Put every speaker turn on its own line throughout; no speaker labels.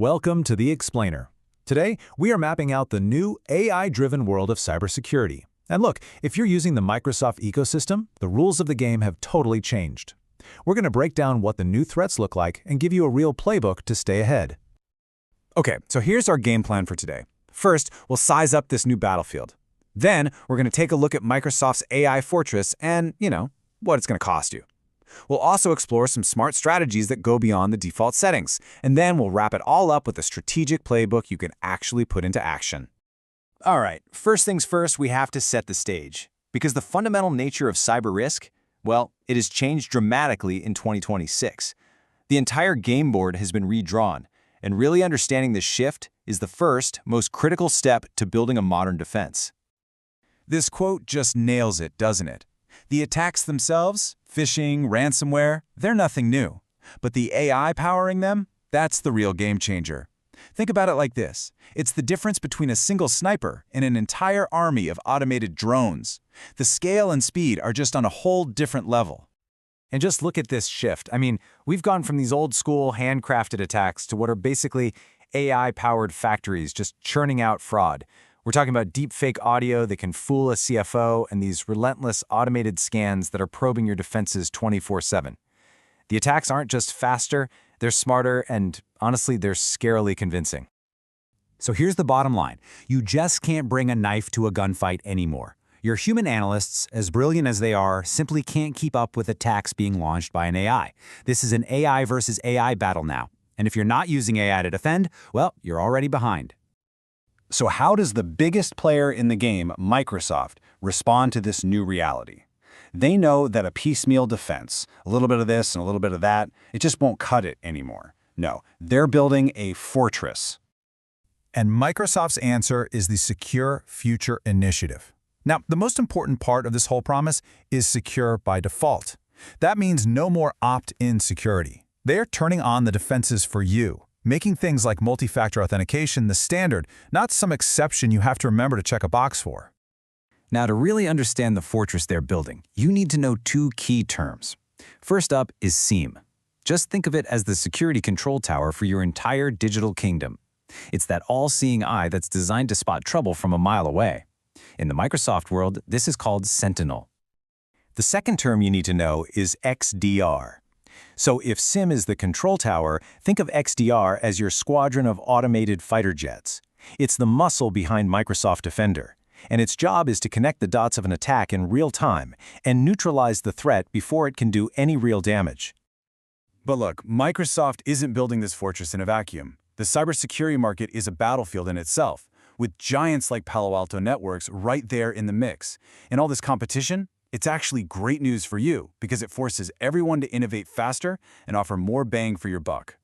Welcome to The Explainer. Today, we are mapping out the new AI-driven world of cybersecurity. And look, if you're using the Microsoft ecosystem, the rules of the game have totally changed. We're going to break down what the new threats look like and give you a real playbook to stay ahead.
Okay, so here's our game plan for today. First, we'll size up this new battlefield. Then, we're going to take a look at Microsoft's AI Fortress and, what it's going to cost you. We'll also explore some smart strategies that go beyond the default settings, and then we'll wrap it all up with a strategic playbook you can actually put into action. All right, first things first, we have to set the stage. Because the fundamental nature of cyber risk, well, it has changed dramatically in 2026. The entire game board has been redrawn, and really understanding this shift is the first, most critical step to building a modern defense. This quote just nails it, doesn't it? The attacks themselves, phishing, ransomware, they're nothing new. But the AI powering them, that's the real game changer. Think about it like this. It's the difference between a single sniper and an entire army of automated drones. The scale and speed are just on a whole different level. And just look at this shift. We've gone from these old-school, handcrafted attacks to what are basically AI-powered factories just churning out fraud. We're talking about deepfake audio that can fool a CFO and these relentless automated scans that are probing your defenses 24/7. The attacks aren't just faster, they're smarter, and honestly, they're scarily convincing. So here's the bottom line. You just can't bring a knife to a gunfight anymore. Your human analysts, as brilliant as they are, simply can't keep up with attacks being launched by an AI. This is an AI versus AI battle now. And if you're not using AI to defend, well, you're already behind. So how does the biggest player in the game, Microsoft, respond to this new reality? They know that a piecemeal defense, a little bit of this and a little bit of that, it just won't cut it anymore. No, they're building a fortress.
And Microsoft's answer is the Secure Future Initiative. Now, the most important part of this whole promise is secure by default. That means no more opt-in security. They're turning on the defenses for you, making things like multi-factor authentication the standard, not some exception you have to remember to check a box for.
Now, to really understand the fortress they're building, you need to know two key terms. First up is SIEM. Just think of it as the security control tower for your entire digital kingdom. It's that all-seeing eye that's designed to spot trouble from a mile away. In the Microsoft world, this is called Sentinel. The second term you need to know is XDR. So if SIEM is the control tower, think of XDR as your squadron of automated fighter jets. It's the muscle behind Microsoft Defender, and its job is to connect the dots of an attack in real time and neutralize the threat before it can do any real damage. But look, Microsoft isn't building this fortress in a vacuum. The cybersecurity market is a battlefield in itself, with giants like Palo Alto Networks right there in the mix. And all this competition, it's actually great news for you because it forces everyone to innovate faster and offer more bang for your buck.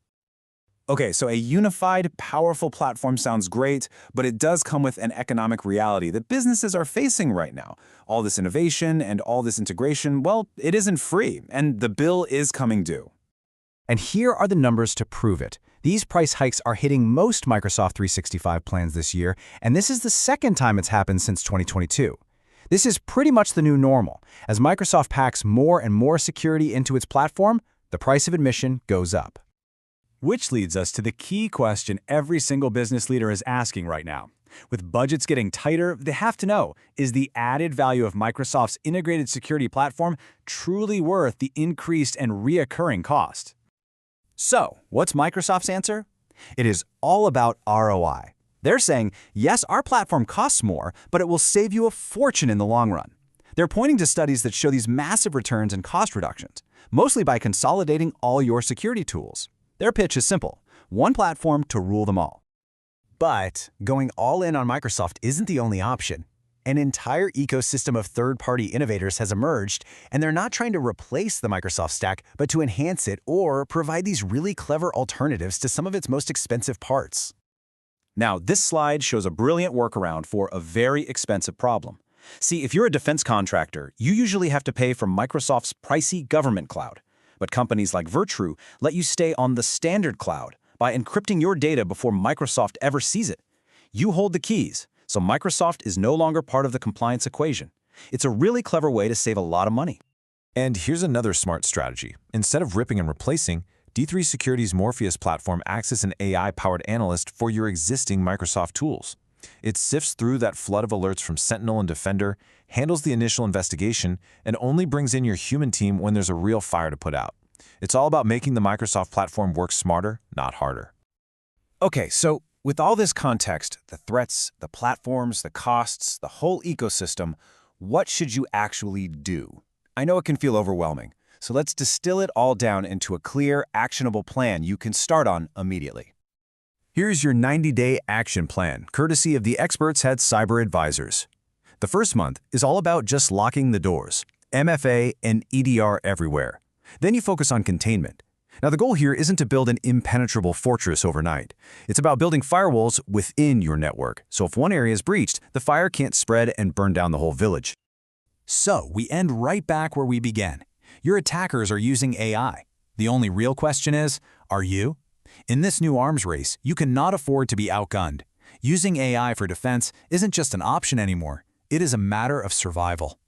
Okay, so a unified, powerful platform sounds great, but it does come with an economic reality that businesses are facing right now. All this innovation and all this integration, well, it isn't free, and the bill is coming due.
And here are the numbers to prove it. These price hikes are hitting most Microsoft 365 plans this year, and this is the second time it's happened since 2022. This is pretty much the new normal. As Microsoft packs more and more security into its platform, the price of admission goes up.
Which leads us to the key question every single business leader is asking right now. With budgets getting tighter, they have to know, is the added value of Microsoft's integrated security platform truly worth the increased and reoccurring cost? So, what's Microsoft's answer? It is all about ROI. They're saying, yes, our platform costs more, but it will save you a fortune in the long run. They're pointing to studies that show these massive returns and cost reductions, mostly by consolidating all your security tools. Their pitch is simple: one platform to rule them all. But going all in on Microsoft isn't the only option. An entire ecosystem of third-party innovators has emerged, and they're not trying to replace the Microsoft stack, but to enhance it or provide these really clever alternatives to some of its most expensive parts. Now, this slide shows a brilliant workaround for a very expensive problem. See, if you're a defense contractor, you usually have to pay for Microsoft's pricey government cloud. But companies like Virtru let you stay on the standard cloud by encrypting your data before Microsoft ever sees it. You hold the keys, so Microsoft is no longer part of the compliance equation. It's a really clever way to save a lot of money.
And here's another smart strategy. Instead of ripping and replacing,
D3 Security's Morpheus platform acts as an AI-powered analyst for your existing Microsoft tools. It sifts through that flood of alerts from Sentinel and Defender, handles the initial investigation, and only brings in your human team when there's a real fire to put out. It's all about making the Microsoft platform work smarter, not harder.
Okay, so with all this context, the threats, the platforms, the costs, the whole ecosystem, what should you actually do? I know it can feel overwhelming, so let's distill it all down into a clear, actionable plan you can start on immediately.
Here's your 90-day action plan, courtesy of the experts at Cyber Advisors. The first month is all about just locking the doors, MFA and EDR everywhere. Then you focus on containment. Now, the goal here isn't to build an impenetrable fortress overnight. It's about building firewalls within your network, so if one area is breached, the fire can't spread and burn down the whole village. So, we end right back where we began. Your attackers are using AI. The only real question is, are you? In this new arms race, you cannot afford to be outgunned. Using AI for defense isn't just an option anymore. It is a matter of survival.